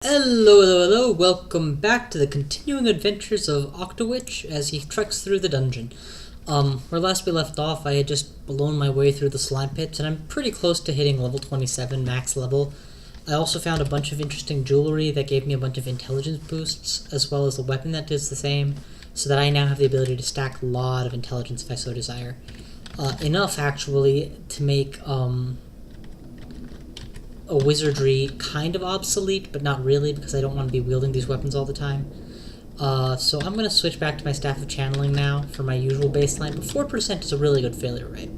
Hello, welcome back to the continuing adventures of octo-lich as he treks through the dungeon. Where last we left off, I had just blown my way through the slime pits, and I'm pretty close to hitting level 27 max level. I also found a bunch of interesting jewelry that gave me a bunch of intelligence boosts, as well as a weapon that does the same, so that I now have the ability to stack a lot of intelligence if I so desire. Enough, actually, to make, a wizardry kind of obsolete, but not really, because I don't want to be wielding these weapons all the time. So I'm going to switch back to my Staff of Channeling now for my usual baseline, but 4% is a really good failure rate.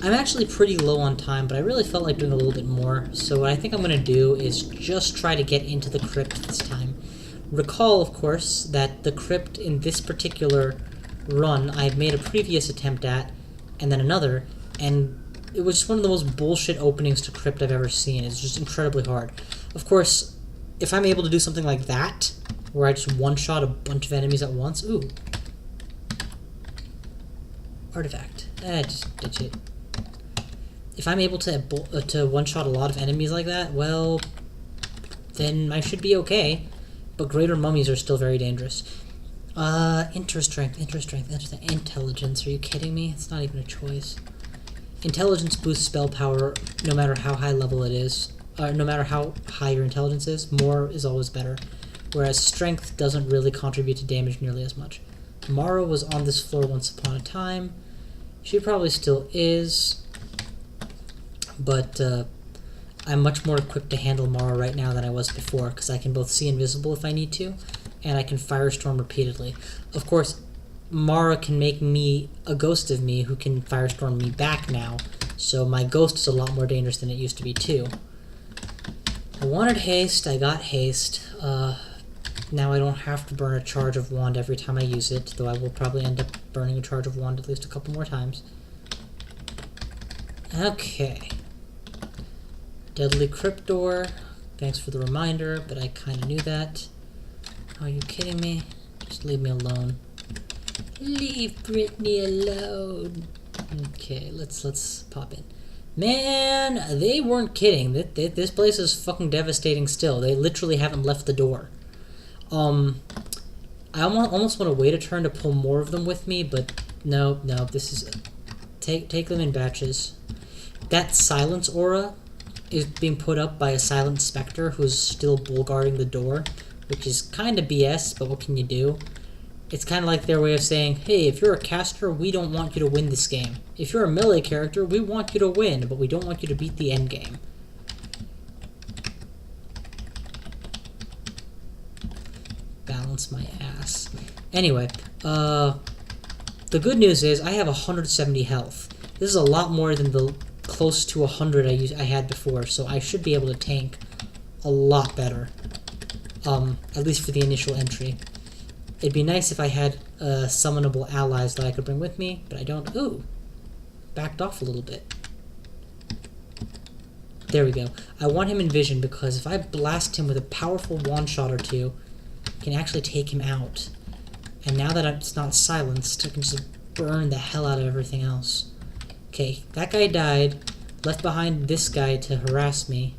I'm actually pretty low on time, but I really felt like doing a little bit more, so what I think I'm going to do is just try to get into the Crypt this time. Recall, of course, that the Crypt in this particular run I had made a previous attempt at, and then another, and it was just one of the most bullshit openings to Crypt I've ever seen. It's just incredibly hard. Of course, if I'm able to do something like that, where I just one-shot a bunch of enemies at once... Ooh. Artifact. Just ditch it. If I'm able to one-shot a lot of enemies like that, well, then I should be okay. But greater mummies are still very dangerous. Intelligence. Are you kidding me? It's not even a choice. Intelligence boosts spell power no matter how high level it is. No matter how high your intelligence is, more is always better. Whereas strength doesn't really contribute to damage nearly as much. Mara was on this floor once upon a time. She probably still is. But I'm much more equipped to handle Mara right now than I was before, because I can both see invisible if I need to, and I can firestorm repeatedly. Of course, Mara can make me a ghost of me who can firestorm me back now, so my ghost is a lot more dangerous than it used to be too. I wanted haste, I got haste. Now I don't have to burn a charge of wand every time I use it, though I will probably end up burning a charge of wand at least a couple more times. Okay. Deadly Crypt door. Thanks for the reminder, but I kinda knew that. Are you kidding me? Just leave me alone. Leave Brittany alone. Okay, let's pop in. Man, they weren't kidding. This place is fucking devastating still. They literally haven't left the door. I almost want to wait a turn to pull more of them with me, but no, this is... Take them in batches. That silence aura is being put up by a silent specter who's still bull guarding the door, which is kind of BS, but what can you do? It's kind of like their way of saying, hey, if you're a caster, we don't want you to win this game. If you're a melee character, we want you to win, but we don't want you to beat the end game. Balance my ass. Anyway, the good news is I have 170 health. This is a lot more than the close to 100 I had before, so I should be able to tank a lot better. At least for the initial entry. It'd be nice if I had summonable allies that I could bring with me, but I don't. Ooh! Backed off a little bit. There we go. I want him in vision because if I blast him with a powerful one-shot or two, I can actually take him out. And now that it's not silenced, I can just burn the hell out of everything else. Okay, that guy died. Left behind this guy to harass me.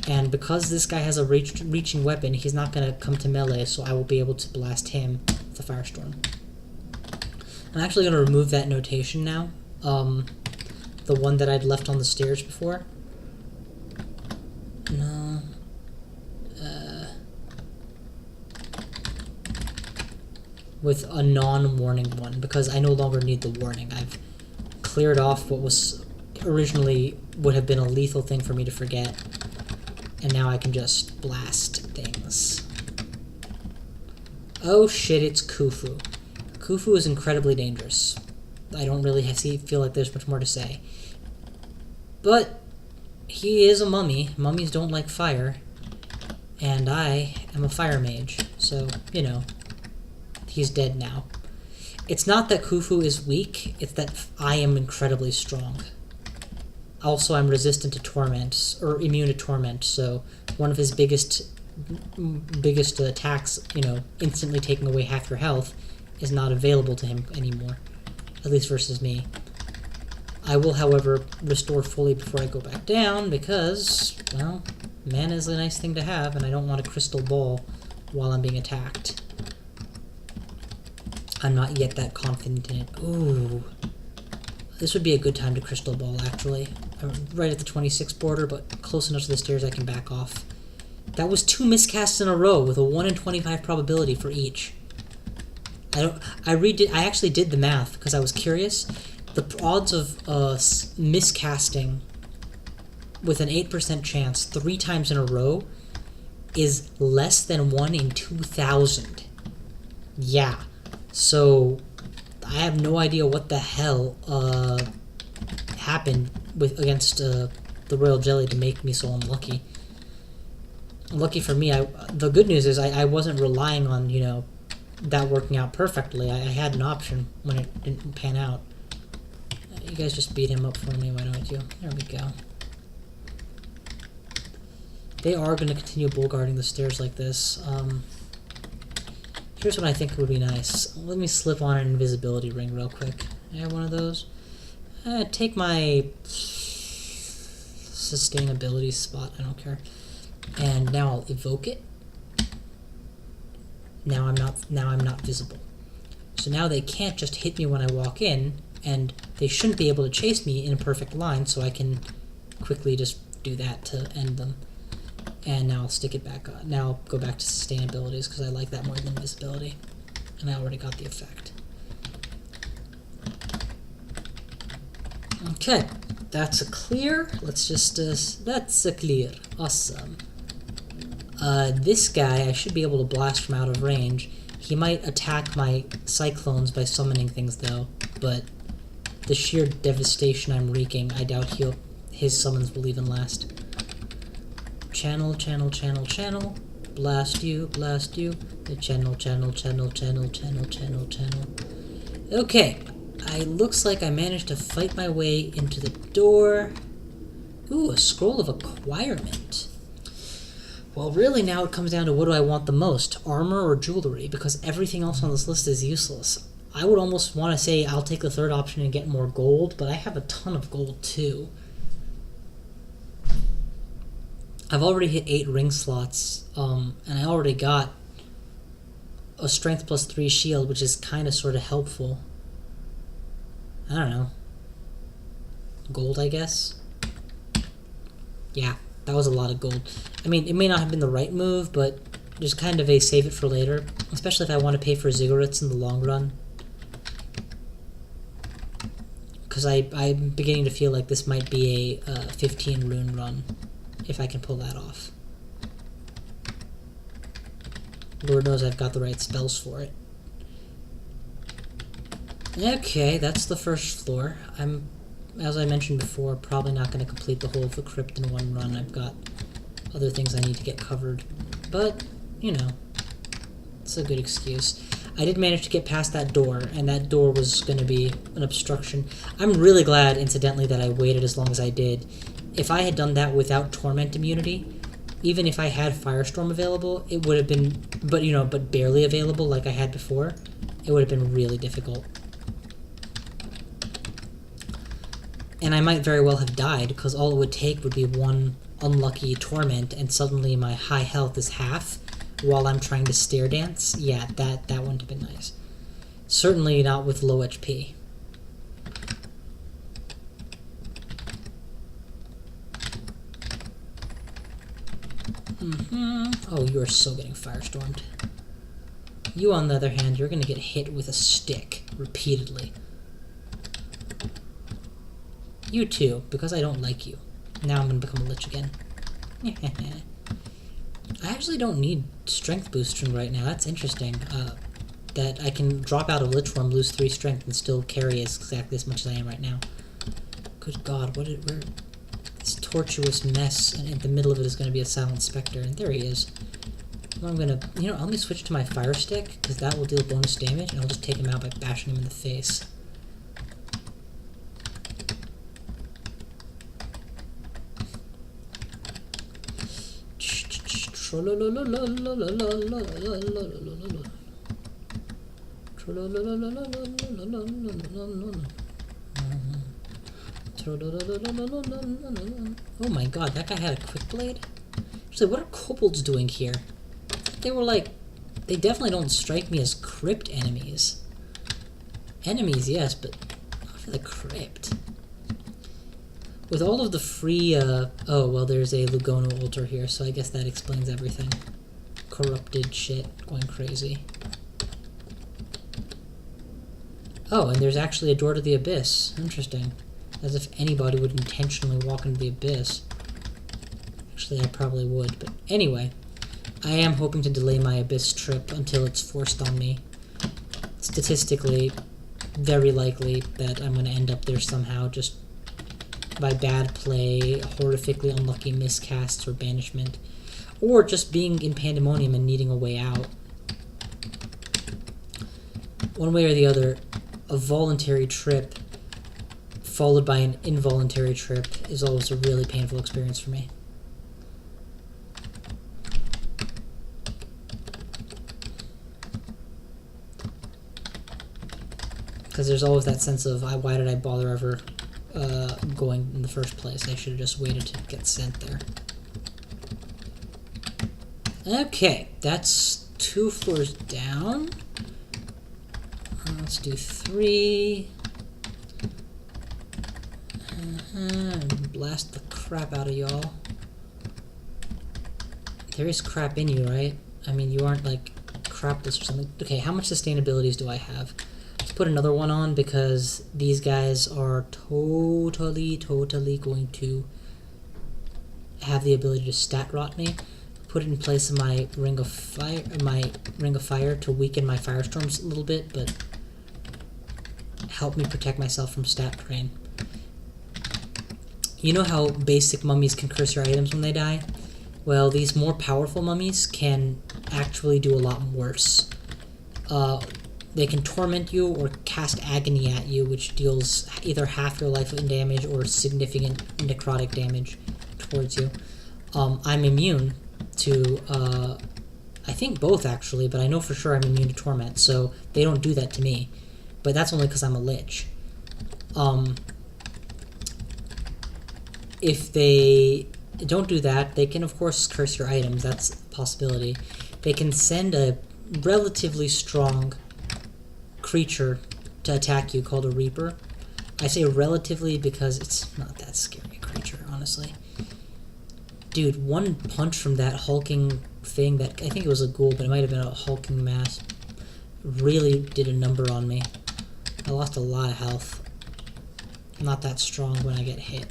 And because this guy has a reaching weapon, he's not going to come to melee, so I will be able to blast him with a firestorm. I'm actually going to remove that notation now. The one that I'd left on the stairs before. No. With a non-warning one, because I no longer need the warning. I've cleared off what was originally would have been a lethal thing for me to forget. And now I can just blast things. Oh shit, it's Khufu. Khufu is incredibly dangerous. I don't really feel like there's much more to say. But he is a mummy. Mummies don't like fire. And I am a fire mage. So, you know, he's dead now. It's not that Khufu is weak, it's that I am incredibly strong. Also, I'm resistant to torment, or immune to torment, so one of his biggest attacks, you know, instantly taking away half your health, is not available to him anymore. At least versus me. I will, however, restore fully before I go back down, because, well, Mana is a nice thing to have, and I don't want a crystal ball while I'm being attacked. I'm not yet that confident in it. Ooh. This would be a good time to crystal ball, actually. I'm right at the 26 border, but close enough to the stairs I can back off. That was 2 miscasts in a row with a 1 in 25 probability for each. I actually did the math because I was curious. The odds of miscasting with an 8% chance 3 times in a row is less than 1 in 2,000. Yeah. So I have no idea what the hell happened against the royal jelly to make me so unlucky. Lucky for me, the good news is I wasn't relying on, you know, that working out perfectly. I had an option when it didn't pan out. You guys just beat him up for me, why don't you? There we go. They are going to continue bull guarding the stairs like this. Here's what I think would be nice. Let me slip on an invisibility ring real quick. I have one of those. Take my sustainability spot, I don't care. And now I'll evoke it. Now I'm not visible. So now they can't just hit me when I walk in, and they shouldn't be able to chase me in a perfect line, so I can quickly just do that to end them. And now I'll stick it back on. Now I'll go back to sustainabilities because I like that more than invisibility. And I already got the effect. Okay, that's a clear. Let's just, that's a clear. Awesome. This guy, I should be able to blast from out of range. He might attack my cyclones by summoning things though, but the sheer devastation I'm wreaking, I doubt his summons will even last. Channel, channel, channel, channel. Blast you, blast you. The channel, channel, channel, channel, channel, channel, channel. Okay, looks like I managed to fight my way into the door. Ooh, a scroll of acquirement. Well, really now it comes down to what do I want the most, armor or jewelry, because everything else on this list is useless. I would almost want to say I'll take the third option and get more gold, but I have a ton of gold too. I've already hit 8 ring slots, and I already got a strength plus 3 shield, which is kind of sort of helpful. I don't know. Gold, I guess? Yeah, that was a lot of gold. I mean, it may not have been the right move, but just kind of a save it for later, especially if I want to pay for ziggurats in the long run. Because I'm beginning to feel like this might be a 15 rune run, if I can pull that off. Lord knows I've got the right spells for it. Okay, that's the first floor. I'm, as I mentioned before, probably not going to complete the whole of the crypt in one run. I've got other things I need to get covered. But, you know, it's a good excuse. I did manage to get past that door, and that door was going to be an obstruction. I'm really glad, incidentally, that I waited as long as I did. If I had done that without Torment immunity, even if I had Firestorm available, it would have been, but barely available like I had before, it would have been really difficult. And I might very well have died, because all it would take would be one unlucky Torment, and suddenly my high health is half, while I'm trying to stair dance. Yeah, that wouldn't have been nice. Certainly not with low HP. Oh, you are so getting firestormed. You, on the other hand, you're going to get hit with a stick repeatedly. You too, because I don't like you. Now I'm going to become a lich again. I actually don't need strength boosting right now. That's interesting. That I can drop out of lich form, lose 3 strength, and still carry exactly as much as I am right now. Good God, where this tortuous mess, and in the middle of it is going to be a silent specter, and there he is. Well, I'm going to, let me switch to my fire stick, because that will deal bonus damage, and I'll just take him out by bashing him in the face. Oh my God, that guy had a quick blade? So what are kobolds doing here? They were like... They definitely don't strike me as crypt enemies. Enemies, yes, but not for the crypt. With all of the free, oh, well, there's a Lugono altar here, so I guess that explains everything. Corrupted shit, going crazy. Oh, and there's actually a door to the abyss. Interesting. As if anybody would intentionally walk into the abyss. Actually, I probably would, but anyway. I am hoping to delay my abyss trip until it's forced on me. Statistically, very likely that I'm going to end up there somehow, just by bad play, horrifically unlucky miscasts or banishment, or just being in pandemonium and needing a way out. One way or the other, a voluntary trip followed by an involuntary trip is always a really painful experience for me. Because there's always that sense of, why did I bother ever going in the first place? I should have just waited to get sent there. Okay, that's 2 floors down. Let's do 3. Blast the crap out of y'all. There is crap in you, right? I mean, you aren't like crapless or something. Okay, how much sustainabilities do I have? Let's put another one on because these guys are totally going to have the ability to stat rot me. Put it in place of my ring of fire, to weaken my firestorms a little bit, but help me protect myself from stat drain. You know how basic mummies can curse your items when they die? Well, these more powerful mummies can actually do a lot worse. They can torment you or cast agony at you, which deals either half your life in damage or significant necrotic damage towards you. I'm immune to, I think both actually, but I know for sure I'm immune to torment, so they don't do that to me. But that's only because I'm a lich. If they don't do that, they can of course curse your items. That's a possibility. They can send a relatively strong creature to attack you called a Reaper. I say relatively because it's not that scary a creature, honestly. Dude, one punch from that hulking thing that, I think it was a ghoul, but it might have been a hulking mass, really did a number on me. I lost a lot of health. I'm not that strong when I get hit.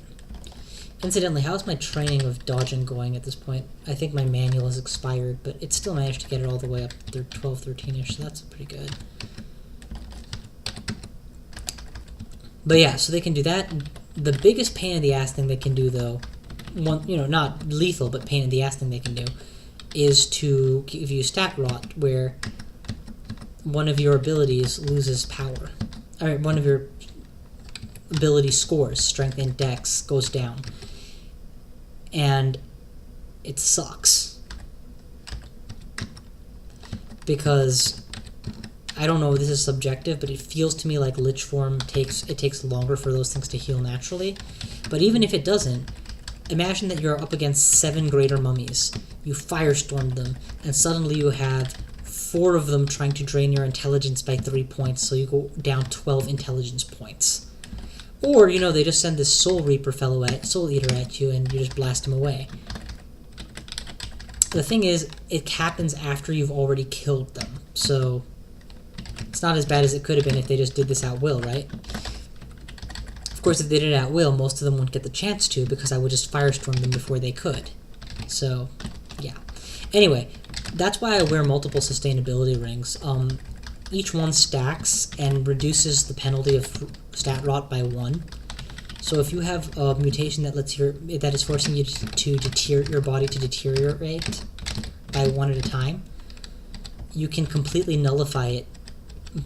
Incidentally, how's my training of dodging going at this point? I think my manual has expired, but it still managed to get it all the way up to 12, 13-ish, so that's pretty good. But yeah, so they can do that. The biggest pain in the ass thing they can do, though, not lethal, but pain in the ass thing they can do, is to give you stat rot, where one of your abilities loses power. Or one of your ability scores, strength and dex, goes down. And it sucks. Because, I don't know, this is subjective, but it feels to me like Lich Form takes longer for those things to heal naturally. But even if it doesn't, imagine that you're up against 7 greater mummies. You firestorm them, and suddenly you have 4 of them trying to drain your intelligence by 3 points, so you go down 12 intelligence points. Or, they just send this Soul Eater at you, and you just blast him away. The thing is, it happens after you've already killed them, so it's not as bad as it could have been if they just did this at will, right? Of course, if they did it at will, most of them wouldn't get the chance to, because I would just firestorm them before they could. So, yeah. Anyway, that's why I wear multiple sustainability rings. Each one stacks and reduces the penalty of stat rot by 1. So if you have a mutation that is forcing you to your body to deteriorate by 1 at a time, you can completely nullify it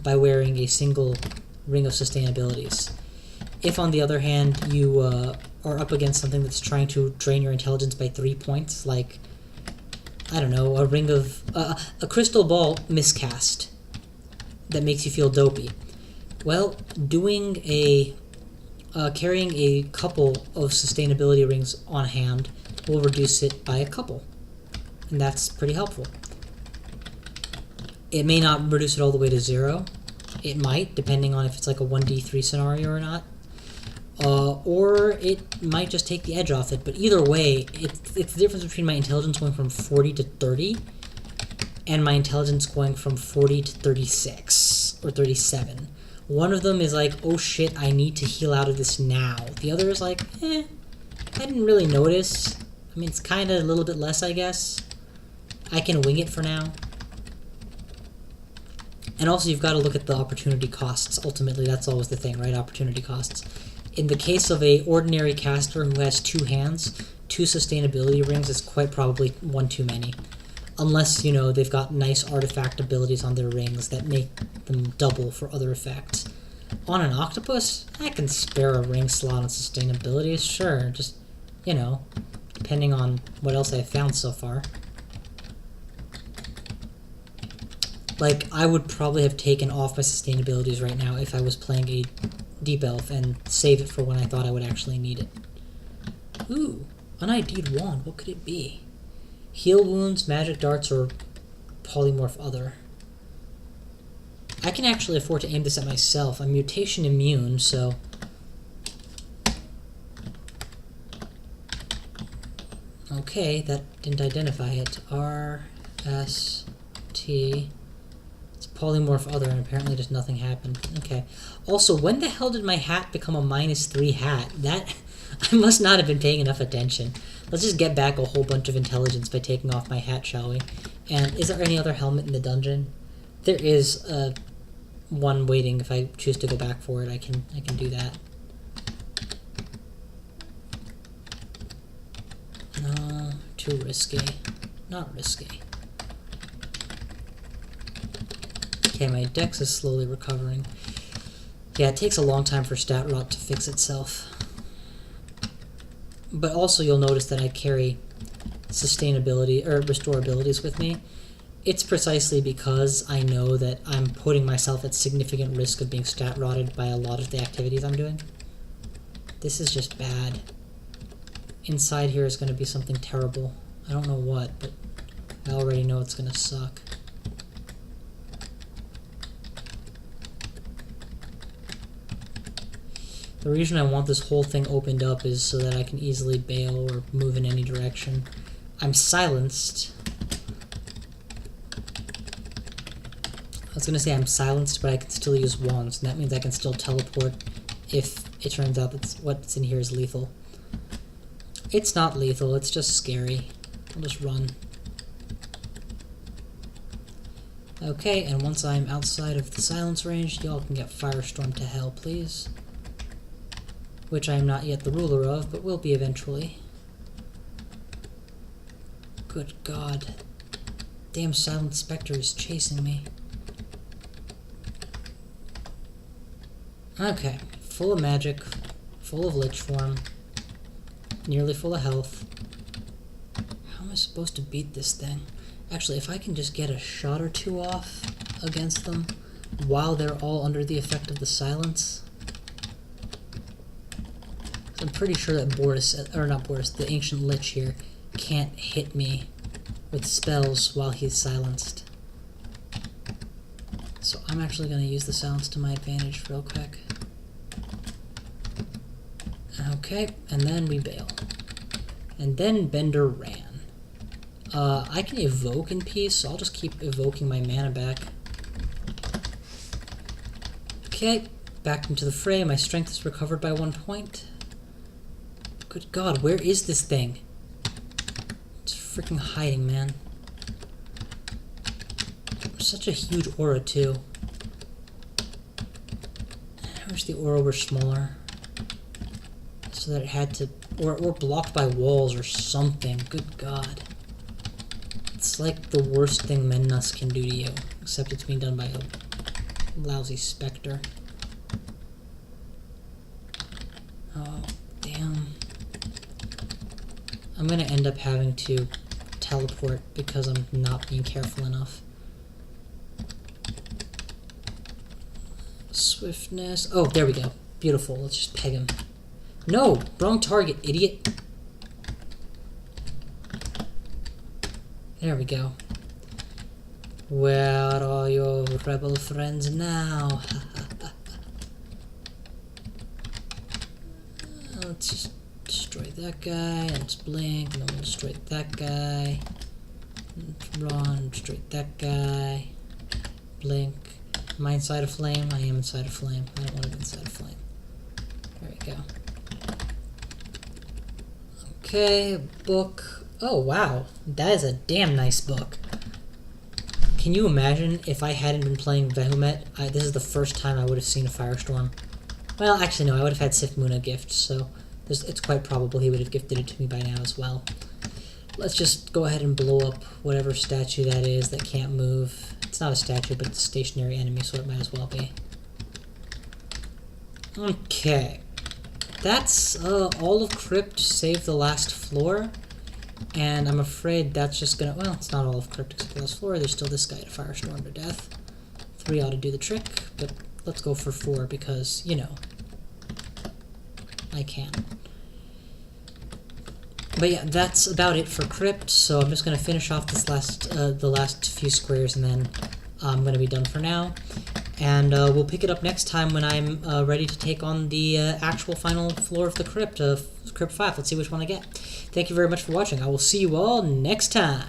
by wearing a single ring of sustainabilities. If, on the other hand, you are up against something that's trying to drain your intelligence by 3 points, like, I don't know, a crystal ball miscast that makes you feel dopey. Well, carrying a couple of sustainability rings on hand will reduce it by a couple. and that's pretty helpful. It may not reduce it all the way to 0. It might, depending on if it's like a 1d3 scenario or not. Or it might just take the edge off it. But either way, it's the difference between my intelligence going from 40 to 30 and my intelligence going from 40 to 36 or 37. One of them is like, oh shit, I need to heal out of this now. The other is like, I didn't really notice. I mean, it's kind of a little bit less, I guess. I can wing it for now. And also, you've got to look at the opportunity costs. Ultimately, that's always the thing, right? Opportunity costs. In the case of a ordinary caster who has 2 hands, 2 sustainability rings is quite probably one too many. Unless, you know, they've got nice artifact abilities on their rings that make them double for other effects. On an octopus, I can spare a ring slot on sustainability, sure. Just, you know, depending on what else I've found so far. Like, I would probably have taken off my sustainabilities right now if I was playing a deep elf and save it for when I thought I would actually need it. Ooh, an ID'd wand. What could it be? Heal wounds, magic darts, or polymorph other. I can actually afford to aim this at myself. I'm mutation immune, so... Okay, that didn't identify it. R, S, T... polymorph other, and apparently just nothing happened. Okay. Also, when the hell did my hat become a -3 hat? That... I must not have been paying enough attention. Let's just get back a whole bunch of intelligence by taking off my hat, shall we? And is there any other helmet in the dungeon? There is one waiting. If I choose to go back for it, I can do that. No, too risky. Not risky. Okay, my dex is slowly recovering. Yeah, it takes a long time for stat rot to fix itself. But also you'll notice that I carry sustainability, or restore abilities with me. It's precisely because I know that I'm putting myself at significant risk of being stat rotted by a lot of the activities I'm doing. This is just bad. Inside here is going to be something terrible. I don't know what, but I already know it's going to suck. The reason I want this whole thing opened up is so that I can easily bail or move in any direction. I'm silenced. I was going to say I'm silenced, but I can still use wands, and that means I can still teleport if it turns out that what's in here is lethal. It's not lethal, it's just scary. I'll just run. Okay, and once I'm outside of the silence range, y'all can get firestormed to hell, please. Which I am not yet the ruler of, but will be eventually. Good God. Damn silent specter is chasing me. Okay, full of magic, full of lich form, nearly full of health. How am I supposed to beat this thing? Actually, if I can just get a shot or 2 off against them while they're all under the effect of the silence... I'm pretty sure that the ancient lich here can't hit me with spells while he's silenced. So I'm actually going to use the silence to my advantage real quick. Okay, and then we bail. And then Bender ran. I can evoke in peace, so I'll just keep evoking my mana back. Okay, back into the fray. My strength is recovered by 1 point. Good God, where is this thing? It's freaking hiding, man. Such a huge aura, too. I wish the aura were smaller. So that it had to... Or blocked by walls or something. Good God. It's like the worst thing Mennas can do to you. Except it's being done by a lousy specter. Oh, damn. I'm gonna end up having to teleport because I'm not being careful enough. Swiftness. Oh, there we go. Beautiful. Let's just peg him. No! Wrong target, idiot! There we go. Where are your rebel friends now? Let's just destroy that guy, and let's blink, and then we'll destroy that guy. Let's run, destroy that guy. Blink. Am I inside a flame? I am inside a flame. I don't want to be inside a flame. There we go. Okay, book. Oh wow, that is a damn nice book. Can you imagine if I hadn't been playing Vehumet? This is the first time I would have seen a Firestorm. Well, actually no, I would have had Sifmuna gift, so it's quite probable he would have gifted it to me by now as well. Let's just go ahead and blow up whatever statue that is that can't move. It's not a statue, but it's a stationary enemy, so it might as well be. Okay. That's all of Crypt save the last floor. And I'm afraid that's just gonna... Well, it's not all of Crypt except the last floor. There's still this guy to Firestorm to death. 3 ought to do the trick, but let's go for 4 because, you know, I can. But yeah, that's about it for Crypt, so I'm just going to finish off this the last few squares, and then I'm going to be done for now. And we'll pick it up next time when I'm ready to take on the actual final floor of the Crypt, Crypt 5. Let's see which one I get. Thank you very much for watching. I will see you all next time.